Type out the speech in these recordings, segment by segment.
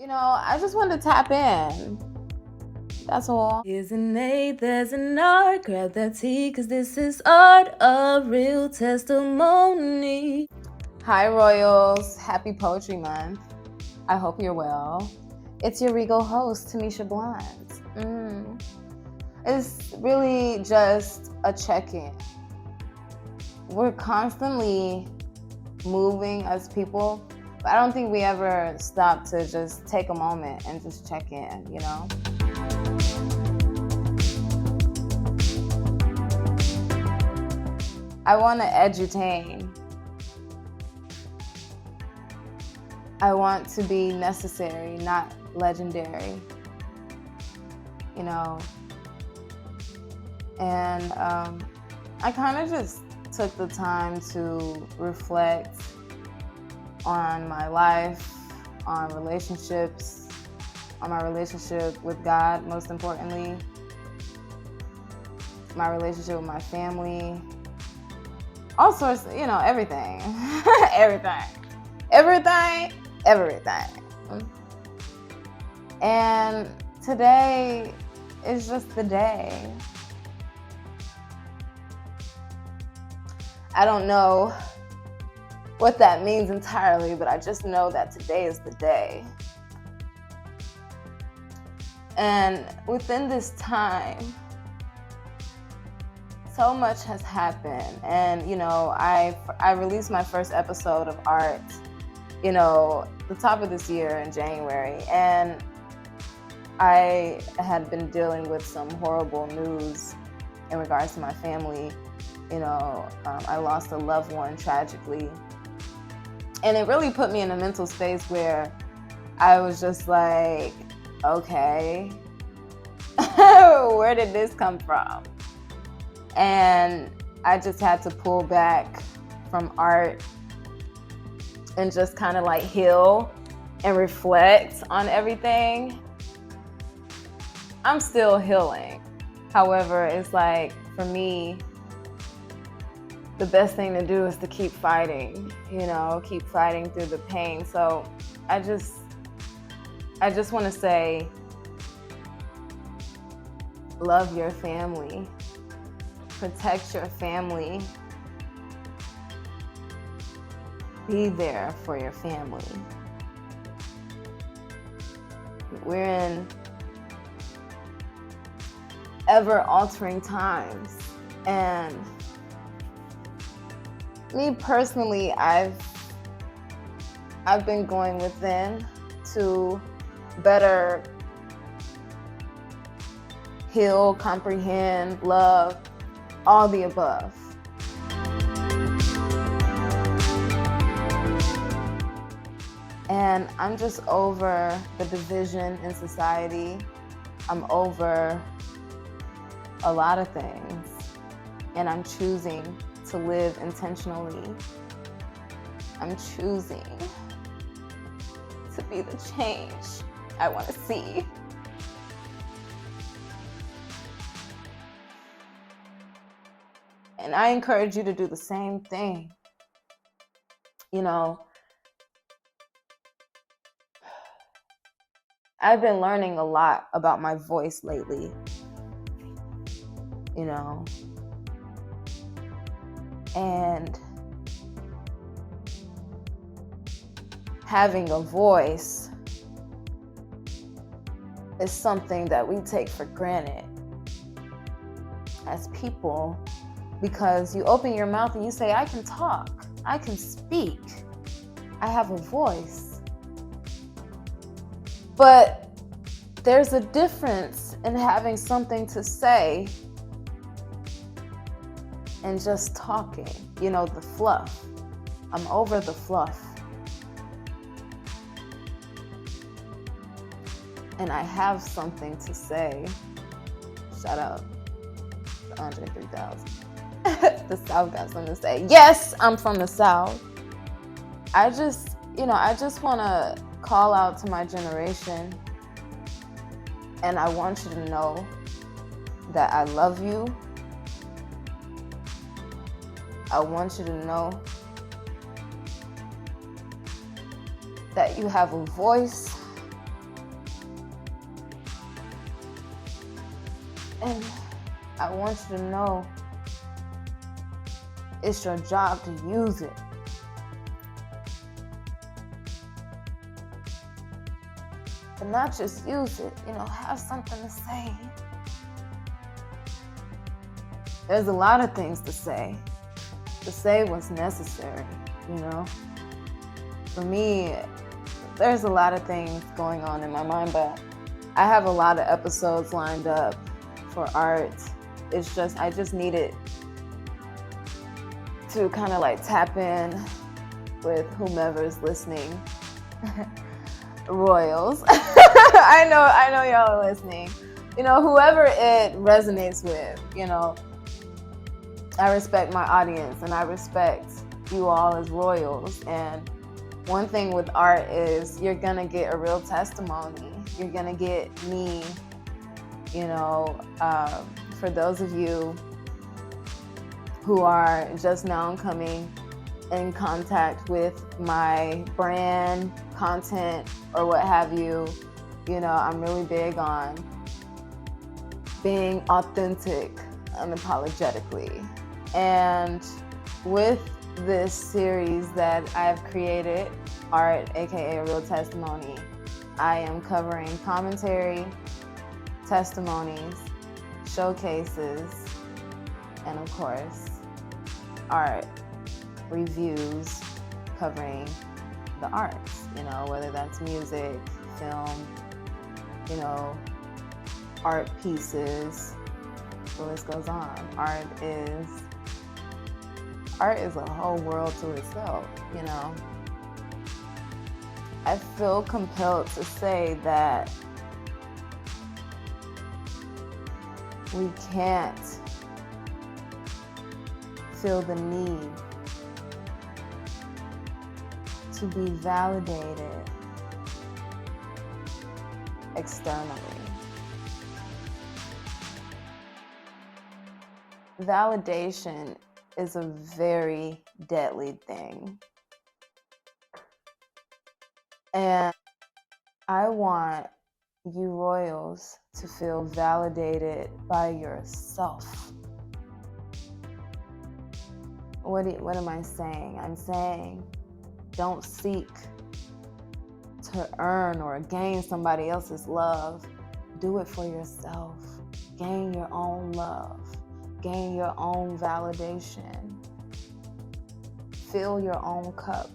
I just wanted to tap in. That's all. Here's an A, there's an R. Grab that T, cause this is art, a real testimony. Hi, Royals. Happy Poetry Month. I hope you're well. It's your regal host, TaMesha Blunt. It's really just a check-in. We're constantly moving as people, but I don't think we ever stop to just take a moment and just check in, I want to edutain. I want to be necessary, not legendary. And I kind of just took the time to reflect on my life, on relationships, on my relationship with God, most importantly, my relationship with my family, all sorts, everything, everything. And today is just the day. I don't know what that means entirely, but I just know that today is the day. And within this time, so much has happened. And, I released my first episode of A.R.T, the top of this year in January. And I had been dealing with some horrible news in regards to my family. I lost a loved one tragically. And it really put me in a mental space where I was just like, okay, where did this come from? And I just had to pull back from art and just kind of like heal and reflect on everything. I'm still healing. However, it's like, for me, the best thing to do is to keep fighting, keep fighting through the pain. So I just want to say, love your family, protect your family, be there for your family. We're in ever-altering times, and me personally, I've been going within to better heal, comprehend, love, all the above. And I'm just over the division in society. I'm over a lot of things, and I'm choosing to live intentionally. I'm choosing to be the change I want to see. And I encourage you to do the same thing. I've been learning a lot about my voice lately, and having a voice is something that we take for granted as people, because you open your mouth and you say, I can talk, I can speak, I have a voice. But there's a difference in having something to say and just talking, the fluff. I'm over the fluff. And I have something to say. Shout out to Andre 3000. The South got something to say. Yes, I'm from the South. I just want to call out to my generation, and I want you to know that I love you. I want you to know that you have a voice And I want you to know it's your job to use it. But not just use it, have something to say. There's a lot of things to say what's necessary, For me, there's a lot of things going on in my mind, but I have a lot of episodes lined up for art. It's just, I just needed to kind of like tap in with whomever's listening. Royals. I know y'all are listening. Whoever it resonates with, I respect my audience and I respect you all as royals. And one thing with art is you're gonna get a real testimony. You're gonna get me, for those of you who are just now coming in contact with my brand, content, or what have you, I'm really big on being authentic unapologetically. And with this series that I've created, Art, a.k.a. Real Testimony, I am covering commentary, testimonies, showcases, and of course, art reviews covering the arts, whether that's music, film, art pieces, the list goes on. Art is a whole world to itself, I feel compelled to say that we can't feel the need to be validated externally. Validation is a very deadly thing. And I want you royals to feel validated by yourself. What am I saying? I'm saying don't seek to earn or gain somebody else's love. Do it for yourself. Gain your own love. Gain your own validation. Fill your own cup.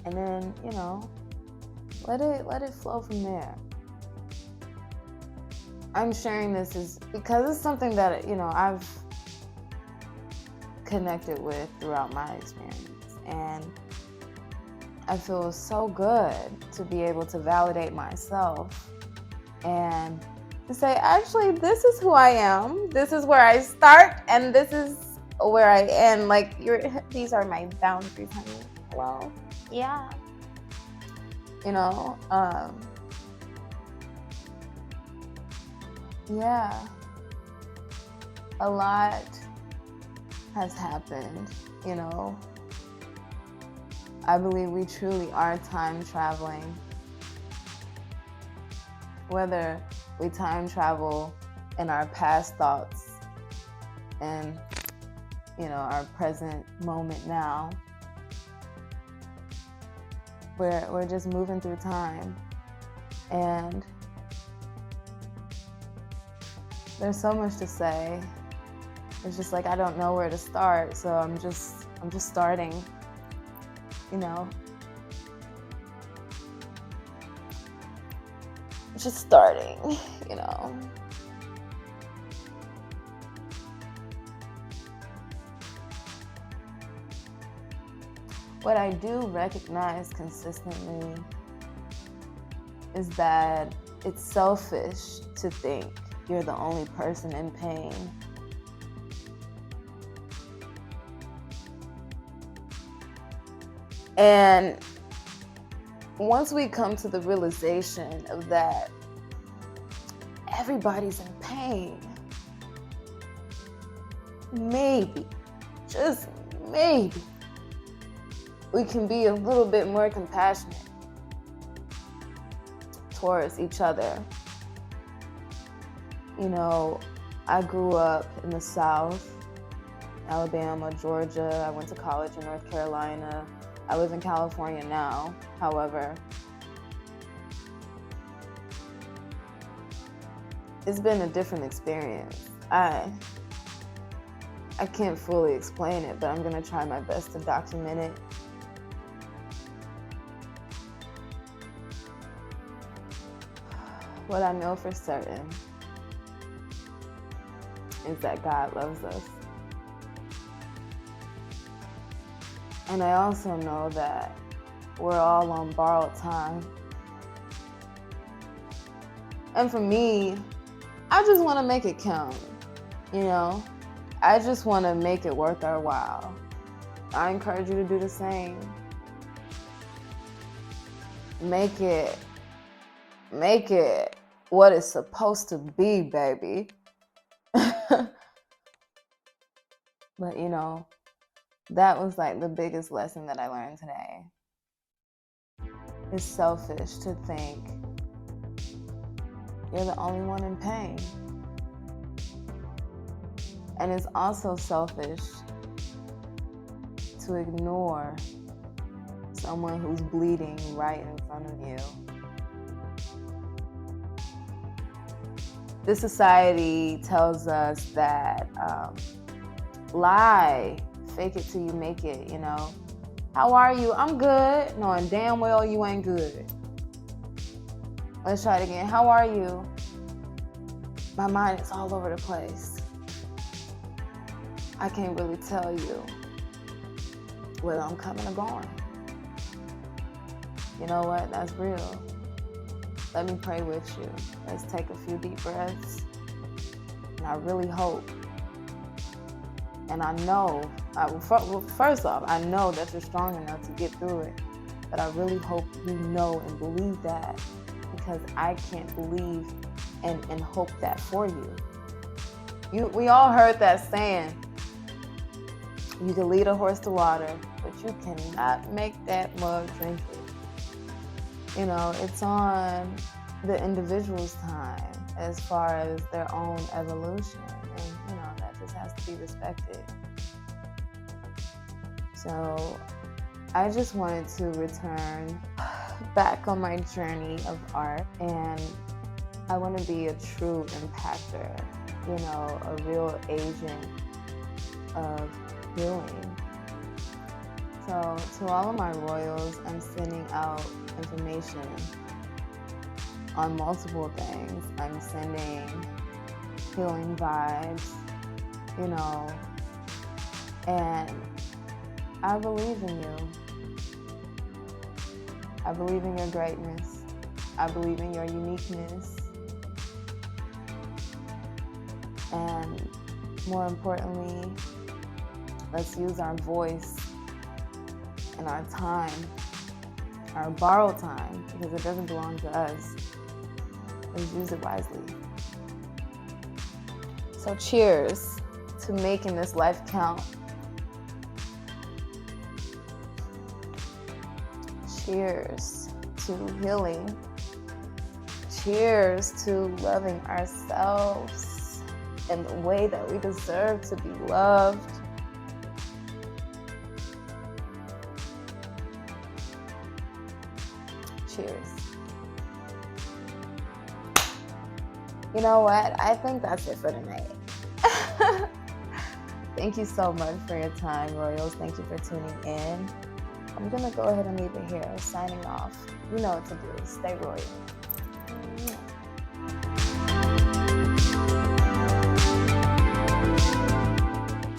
And then, let it flow from there. I'm sharing this because it's something that, I've connected with throughout my experience. And I feel so good to be able to validate myself and to say, actually, this is who I am. This is where I start, and this is where I end. Like, these are my boundaries, honey. Hello? Yeah. Yeah. A lot has happened, I believe we truly are time traveling. Whether we time travel in our past thoughts and, our present moment now, we're just moving through time. And there's so much to say. It's just like I don't know where to start, so I'm just starting, Just starting, What I do recognize consistently is that it's selfish to think you're the only person in pain. And once we come to the realization of that, everybody's in pain. Maybe, just maybe, we can be a little bit more compassionate towards each other. You know, I grew up in the South, Alabama, Georgia. I went to college in North Carolina. I live in California now, however. It's been a different experience. I can't fully explain it, but I'm gonna try my best to document it. What I know for certain is that God loves us. And I also know that we're all on borrowed time. And for me, I just want to make it count, you know? I just want to make it worth our while. I encourage you to do the same. Make it what it's supposed to be, baby. But you know, that was like the biggest lesson that I learned today. It's selfish to think you're the only one in pain. And it's also selfish to ignore someone who's bleeding right in front of you. This society tells us that lie, fake it till you make it, you know. How are you? I'm good, knowing damn well you ain't good. Let's try it again. How are you? My mind is all over the place. I can't really tell you whether I'm coming or going. You know what? That's real. Let me pray with you. Let's take a few deep breaths. And I really hope, and I know, first off, I know that you're strong enough to get through it. But I really hope you know and believe that, because I can't believe and hope that for you. We all heard that saying, you can lead a horse to water, but you cannot make that mug drink it. You know, it's on the individual's time as far as their own evolution. And, you know, that just has to be respected. So I just wanted to return back on my journey of art, and I want to be a true impactor, you know, a real agent of healing. So to all of my royals, I'm sending out information on multiple things. I'm sending healing vibes, you know, and I believe in you. I believe in your greatness. I believe in your uniqueness. And more importantly, let's use our voice and our time, our borrowed time, because it doesn't belong to us. Let's use it wisely. So cheers to making this life count. Cheers to healing. Cheers to loving ourselves in the way that we deserve to be loved. Cheers. You know what? I think that's it for tonight. Thank you so much for your time, Royals. Thank you for tuning in. I'm going to go ahead and leave it here. Signing off. You know what to do. Stay royal.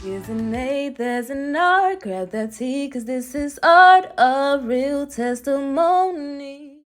Here's an A, there's an R. Grab that T, 'cause this is art, a real testimony.